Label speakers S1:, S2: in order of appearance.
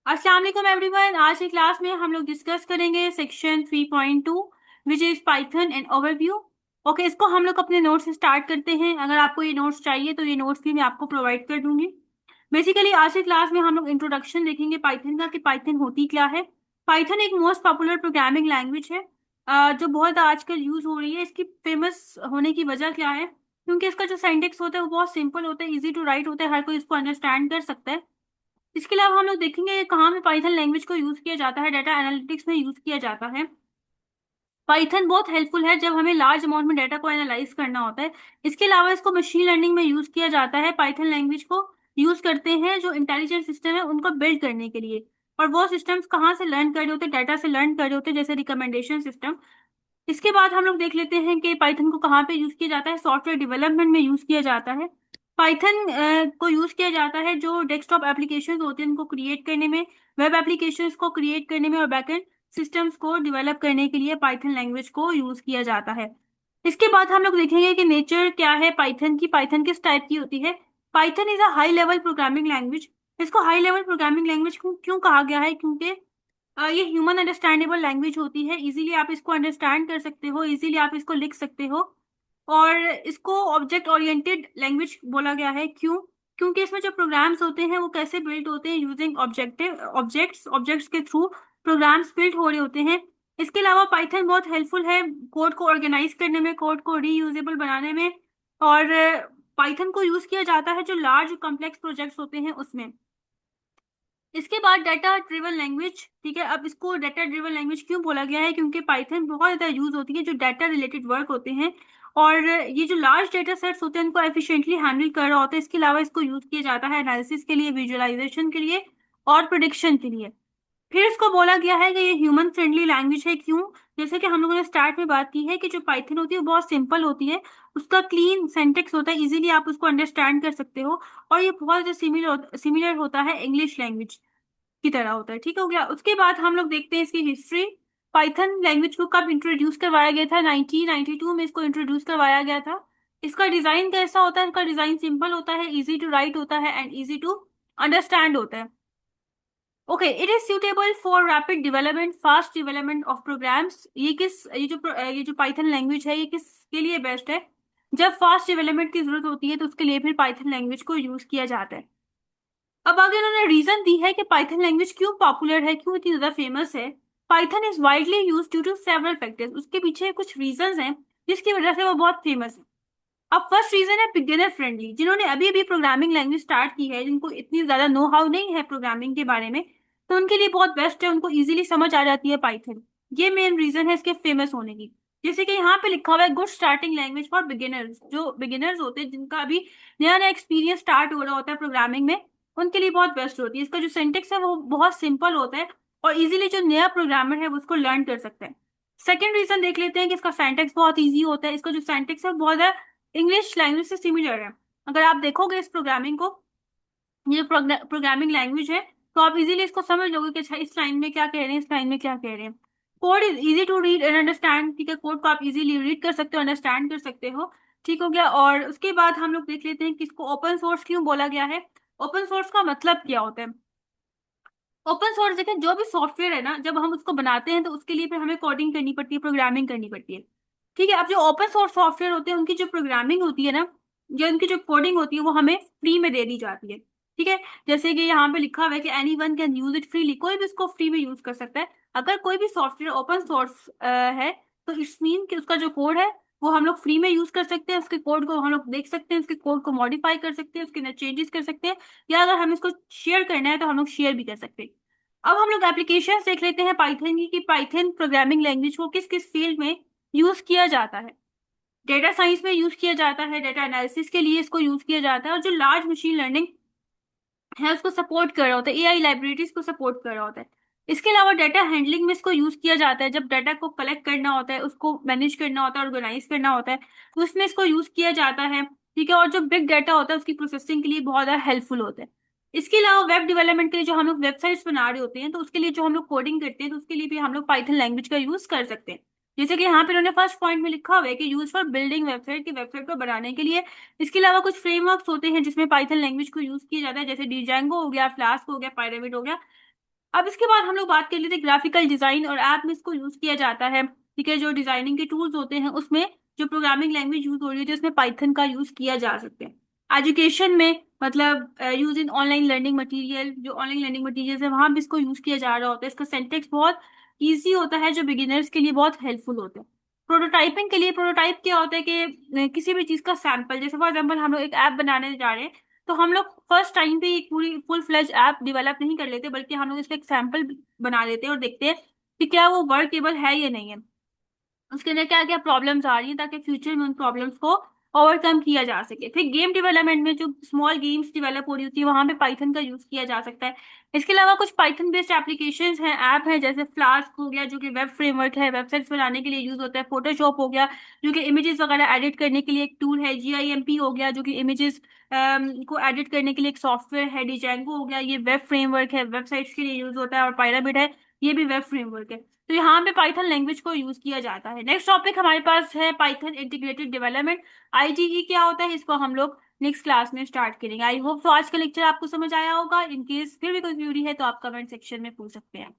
S1: अस्सलाम वालेकुम एवरीवन। आज की क्लास में हम लोग डिस्कस करेंगे section 3.2 which is Python and overview. Okay, इसको हम लोग अपने नोट्स से स्टार्ट करते हैं। अगर आपको ये नोट्स चाहिए तो ये नोट्स भी मैं आपको प्रोवाइड कर दूंगी। बेसिकली आज की क्लास में हम लोग इंट्रोडक्शन देखेंगे पाइथन का कि पाइथन होती क्या है। पाइथन एक मोस्ट पॉपुलर प्रोग्रामिंग लैंग्वेज है जो बहुत आजकल यूज हो रही है। इसकी फेमस होने की वजह क्या है? क्योंकि इसका जो सिंटैक्स होता है वो बहुत सिंपल होता है, इजी टू राइट होता है, हर कोई इसको अंडरस्टैंड कर सकता है। इसके अलावा हम लोग देखेंगे कहाँ पे पाइथन लैंग्वेज को यूज किया जाता है। डाटा एनालिटिक्स में यूज किया जाता है। पाइथन बहुत हेल्पफुल है जब हमें लार्ज अमाउंट में डाटा को एनालाइज करना होता है। इसके अलावा इसको मशीन लर्निंग में यूज किया जाता है। पाइथन लैंग्वेज को यूज करते हैं जो इंटेलिजेंट सिस्टम है उनको बिल्ड करने के लिए। और वो सिस्टम्स कहाँ से लर्न कर रहे होते हैं? डाटा से लर्न कर रहे होते हैं, जैसे रिकमेंडेशन सिस्टम। इसके बाद हम लोग देख लेते हैं कि पाइथन को कहाँ पे यूज किया जाता है। सॉफ्टवेयर डेवलपमेंट में यूज किया जाता है। पाइथन को यूज किया जाता है जो डेस्कटॉप एप्लीकेशंस होते हैं उनको क्रिएट करने में, वेब एप्लीकेशंस को क्रिएट करने में, और बैकएंड सिस्टम्स को डेवलप करने के लिए पाइथन लैंग्वेज को यूज किया जाता है। इसके बाद हम लोग देखेंगे कि नेचर क्या है पाइथन की, पाइथन किस टाइप की होती है। Python is a high level programming language. इसको हाई लेवल प्रोग्रामिंग लैंग्वेज क्यों कहा गया है? क्योंकि ये ह्यूमन अंडरस्टैंडेबल लैंग्वेज होती है। इजीली आप इसको अंडरस्टैंड कर सकते हो, इजीली आप इसको लिख सकते हो। और इसको ऑब्जेक्ट ओरिएंटेड लैंग्वेज बोला गया है। क्यों? क्योंकि इसमें जो प्रोग्राम्स होते हैं वो कैसे बिल्ड होते हैं, यूजिंग ऑब्जेक्टिव ऑब्जेक्ट्स के थ्रू प्रोग्राम्स बिल्ड हो रहे होते हैं। इसके अलावा पाइथन बहुत हेल्पफुल है कोड को ऑर्गेनाइज करने में, कोड को रीयूजेबल बनाने में। और पाइथन को यूज किया जाता है जो लार्ज कॉम्प्लेक्स प्रोजेक्ट्स होते हैं उसमें। इसके बाद डाटा ड्रिवन लैंग्वेज। ठीक है, अब इसको डाटा ड्रिवन लैंग्वेज क्यों बोला गया है? क्योंकि पाइथन बहुत ज्यादा यूज होती है जो डाटा रिलेटेड वर्क होते हैं। और ये जो लार्ज डेटा सेट्स होते हैं उनको एफिशिएंटली हैंडल कर रहा होता है। इसके अलावा इसको यूज किया जाता है एनालिसिस के लिए, विजुअलाइजेशन के लिए, और प्रोडिक्शन के लिए। फिर इसको बोला गया है कि ये ह्यूमन फ्रेंडली लैंग्वेज है। क्यों? जैसे कि हम लोगों ने स्टार्ट में बात की है कि जो पाइथन होती है वो बहुत सिंपल होती है। उसका क्लीन सिंटैक्स होता है, इजीली आप उसको अंडरस्टैंड कर सकते हो। और ये बहुत ज्यादा सिमिलर होता है इंग्लिश लैंग्वेज की तरह होता है। ठीक हो गया। उसके बाद हम लोग देखते हैं इसकी हिस्ट्री। पाइथन लैंग्वेज को कब इंट्रोड्यूस करवाया गया था? 1992 में इसको इंट्रोड्यूस करवाया गया था। इसका डिजाइन कैसा होता है? इसका डिजाइन सिंपल होता है, इजी टू राइट होता है, एंड इजी टू अंडरस्टैंड होता है। Okay, it is suitable for rapid development, fast development of programs. ये जो पाइथन लैंग्वेज है ये किसके लिए बेस्ट है? जब फास्ट डेवलपमेंट की जरूरत होती है तो उसके लिए फिर पाइथन लैंग्वेज को यूज किया जाता है। अब आगे उन्होंने रीजन दी है कि पाइथन लैंग्वेज क्यों पॉपुलर है, क्यों इतनी ज्यादा फेमस है। Python is widely use due to several factors. उसके पीछे कुछ रीजंस हैं जिसकी वजह से वो बहुत फेमस है। अब फर्स्ट रीजन है बिगिनर फ्रेंडली। जिन्होंने अभी अभी प्रोग्रामिंग लैंग्वेज स्टार्ट की है, जिनको इतनी ज्यादा नो हाउ नहीं है प्रोग्रामिंग के बारे में, तो उनके लिए बहुत बेस्ट है, उनको इजीली समझ आ जाती है पाइथन। ये मेन रीजन है इसके फेमस होने की। जैसे कि यहाँ पे लिखा हुआ है good starting language for beginners. जो बिगिनर्स होते हैं जिनका अभी नया नया एक्सपीरियंस स्टार्ट हो रहा होता है प्रोग्रामिंग में, उनके लिए बहुत बेस्ट होती है। इसका जो सिंटेक्स है वो बहुत सिंपल होता है और इजीली जो नया प्रोग्रामर है वो उसको लर्न कर सकता है। सेकेंड रीजन देख लेते हैं कि इसका सिंटेक्स बहुत ईजी होता है। इसका जो सिंटेक्स है बहुत इंग्लिश लैंग्वेज से सिमिलर है। अगर आप देखोगे इस प्रोग्रामिंग को, ये प्रोग्रामिंग लैंग्वेज है, तो आप इजीली इसको समझ लोगे कि अच्छा इस लाइन में क्या कह रहे हैं, इस लाइन में क्या कह रहे हैं। Code is easy to read and understand. ठीक है, कोड को आप इजीली रीड कर सकते हो, अंडरस्टैंड कर सकते हो। ठीक हो गया। और उसके बाद हम लोग देख लेते हैं कि इसको ओपन सोर्स क्यों बोला गया है। ओपन सोर्स का मतलब क्या होता है? ओपन सोर्स देखें, जो भी सॉफ्टवेयर है ना, जब हम उसको बनाते हैं तो उसके लिए फिर हमें कोडिंग करनी पड़ती है, प्रोग्रामिंग करनी पड़ती है। ठीक है, अब जो ओपन सोर्स सॉफ्टवेयर होते हैं उनकी जो प्रोग्रामिंग होती है ना, जो उनकी जो कोडिंग होती है वो हमें फ्री में दे दी जाती है। ठीक है, जैसे कि यहाँ पे लिखा हुआ है कि any one can use it freely. कोई भी इसको फ्री में यूज कर सकता है। अगर कोई भी सॉफ्टवेयर ओपन सोर्स है तो इट्स मीन कि उसका जो कोड है वो हम लोग फ्री में यूज कर सकते हैं। उसके कोड को हम लोग देख सकते हैं, उसके कोड को मॉडिफाई कर सकते हैं, उसके अंदर चेंजेस कर सकते हैं, या अगर हम इसको शेयर करना है तो हम लोग शेयर भी कर सकते हैं। अब हम लोग एप्लीकेशन देख लेते हैं पाइथन की, कि पाइथन प्रोग्रामिंग लैंग्वेज को किस किस फील्ड में यूज किया जाता है। डेटा साइंस में यूज किया जाता है, डेटा एनालिसिस के लिए इसको यूज किया जाता है, और जो लार्ज मशीन लर्निंग है उसको सपोर्ट कर रहा होता है, एआई लाइब्रेरीज को सपोर्ट कर रहा होता है। इसके अलावा डाटा हैंडलिंग में इसको यूज किया जाता है। जब डाटा को कलेक्ट करना होता है, उसको मैनेज करना होता है, ऑर्गेनाइज करना होता है, तो उसमें इसको यूज किया जाता है। ठीक है, और जो बिग डाटा होता है उसकी प्रोसेसिंग के लिए बहुत ज्यादा हेल्पफुल होता है। इसके अलावा वेब डेवलपमेंट के लिए जो हम लोग वेबसाइट्स बना रहे होते हैं तो उसके लिए जो हम लोग कोडिंग करते हैं तो उसके लिए भी हम लोग पाइथन लैंग्वेज का यूज कर सकते हैं। जैसे कि यहाँ पे उन्होंने फर्स्ट पॉइंट में लिखा हुआ है कि यूज फॉर बिल्डिंग वेबसाइट, की वेबसाइट को बनाने के लिए। इसके अलावा कुछ फ्रेमवर्क्स होते हैं जिसमें पाइथन लैंग्वेज को यूज किया जाता है, जैसे डिजांगो हो गया, फ्लास्क हो गया, पायरामिड हो गया। अब इसके बाद हम लोग बात कर लेते हैं ग्राफिकल डिजाइन और ऐप में इसको यूज किया जाता है। ठीक है, जो डिजाइनिंग के टूल्स होते हैं उसमें जो प्रोग्रामिंग लैंग्वेज यूज हो रही है, उसमें पाइथन का यूज किया जा सकता है। एजुकेशन में मतलब use in online learning material, जो ऑनलाइन लर्निंग मटेरियल है वहां भी इसको यूज किया जा रहा होता है। इसका सिंटेक्स बहुत ईजी होता है, जो बिगिनर्स के लिए बहुत हेल्पफुल होता है। प्रोटोटाइपिंग के लिए, प्रोटोटाइप क्या होता है कि किसी भी चीज का सैंपल, जैसे फॉर एग्जाम्पल हम लोग एक ऐप बनाने जा रहे हैं, तो हम लोग फर्स्ट टाइम पे एक पूरी फुल फ्लेज ऐप डेवलप नहीं कर लेते, बल्कि हम लोग इसका एक सैंपल बना लेते हैं और देखते हैं कि क्या वो वर्केबल है या नहीं है, उसके अंदर क्या क्या प्रॉब्लम्स आ रही है, ताकि फ्यूचर में उन प्रॉब्लम्स को ओवरकम किया जा सके। फिर गेम डेवलपमेंट में जो स्मॉल गेम्स डेवलप हो रही होती है, वहां पे पाइथन का यूज किया जा सकता है। इसके अलावा कुछ पाइथन बेस्ड एप्लीकेशंस हैं, ऐप है, जैसे फ्लास्क हो गया जो कि वेब फ्रेमवर्क है, वेबसाइट्स बनाने के लिए यूज होता है। फोटोशॉप हो गया जो कि इमेजेस वगैरह एडिट करने के लिए एक टूल है। GIMP हो गया जो कि इमेजेस को एडिट करने के लिए एक सॉफ्टवेयर है। डिजेंगो हो गया, ये वेब फ्रेमवर्क है, वेबसाइट्स के लिए यूज होता है। और पायरामिड है, ये भी वेब फ्रेमवर्क है। तो यहाँ पे पाइथन लैंग्वेज को यूज किया जाता है। नेक्स्ट टॉपिक हमारे पास है पाइथन इंटीग्रेटेड डेवलपमेंट। IDE क्या होता है, इसको हम लोग नेक्स्ट क्लास में स्टार्ट करेंगे। आई होप तो आज का लेक्चर आपको समझ आया होगा। इन केस फिर भी कोई क्वेरी है तो आप कमेंट सेक्शन में पूछ सकते हैं।